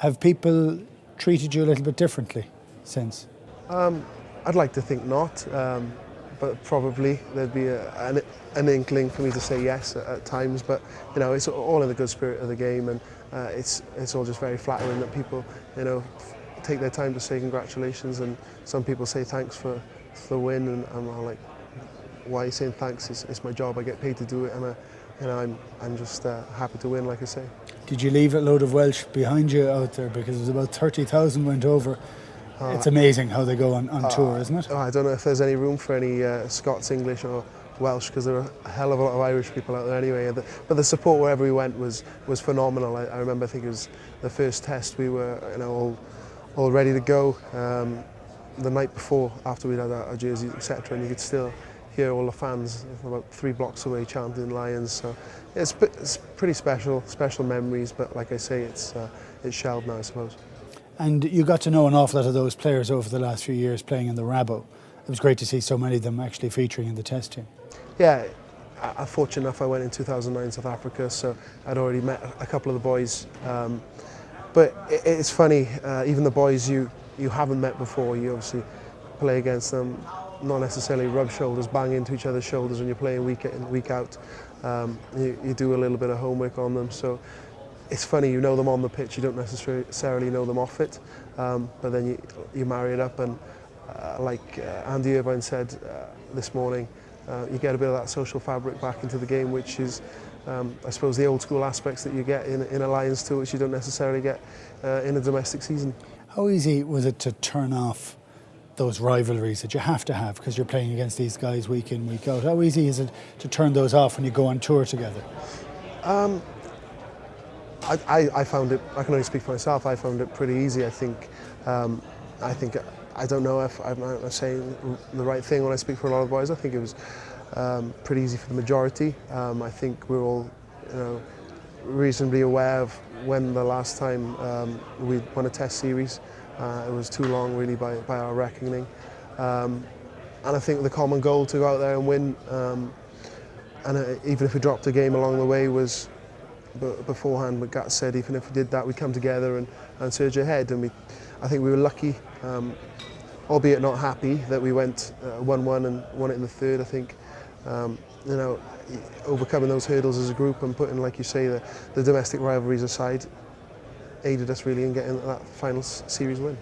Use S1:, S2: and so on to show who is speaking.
S1: Have people treated you a little bit differently since?
S2: I'd like to think not, but probably there'd be an inkling for me to say yes at times. But it's all in the good spirit of the game, and it's all just very flattering that people take their time to say congratulations, and some people say thanks for the win, and I'm like, why are you saying thanks? It's my job. I get paid to do it, and I'm just happy to win, like I say.
S1: Did you leave a load of Welsh behind you out there? Because it was about 30,000 went over. It's amazing how they go on tour, isn't it?
S2: I don't know if there's any room for any Scots, English or Welsh, because there are a hell of a lot of Irish people out there anyway. But the support wherever we went was phenomenal. I remember, I think it was the first test, we were all ready to go the night before, after we'd had our jerseys, etc. And you could still hear all the fans from about 3 blocks away chanting Lions. So it's pretty special memories. But like I say, it's shelved now, I suppose. And
S1: you got to know an awful lot of those players over the last few years playing in the Rabo. It was great to see so many of them actually featuring in the test team.
S2: Yeah, I'm fortunate enough I went in 2009 South Africa, so I'd already met a couple of the boys. But it's funny, even the boys you haven't met before, you obviously play against them, not necessarily rub shoulders, bang into each other's shoulders when you're playing week in, week out. You do a little bit of homework on them. So it's funny, you know them on the pitch, you don't necessarily know them off it, but then you marry it up, and like Andy Irvine said this morning, you get a bit of that social fabric back into the game, which is, I suppose, the old school aspects that you get in a Lions tour, which you don't necessarily get in a domestic season.
S1: How easy was it to turn off those rivalries that you have to have because you're playing against these guys week in, week out? How easy is it to turn those off when you go on tour together?
S2: I found it, I can only speak for myself, I found it pretty easy. I don't know if I'm saying the right thing when I speak for a lot of boys. I think it was pretty easy for the majority. I think we're all reasonably aware of when the last time we won a test series. It was too long really by our reckoning. And I think the common goal to go out there and win, and even if we dropped a game along the way, was beforehand, McGat said even if we did that, we'd come together and surge ahead. And I think we were lucky, albeit not happy, that we went 1-1 and won it in the third. I think overcoming those hurdles as a group and putting, like you say, the domestic rivalries aside, aided us really in getting that final series win.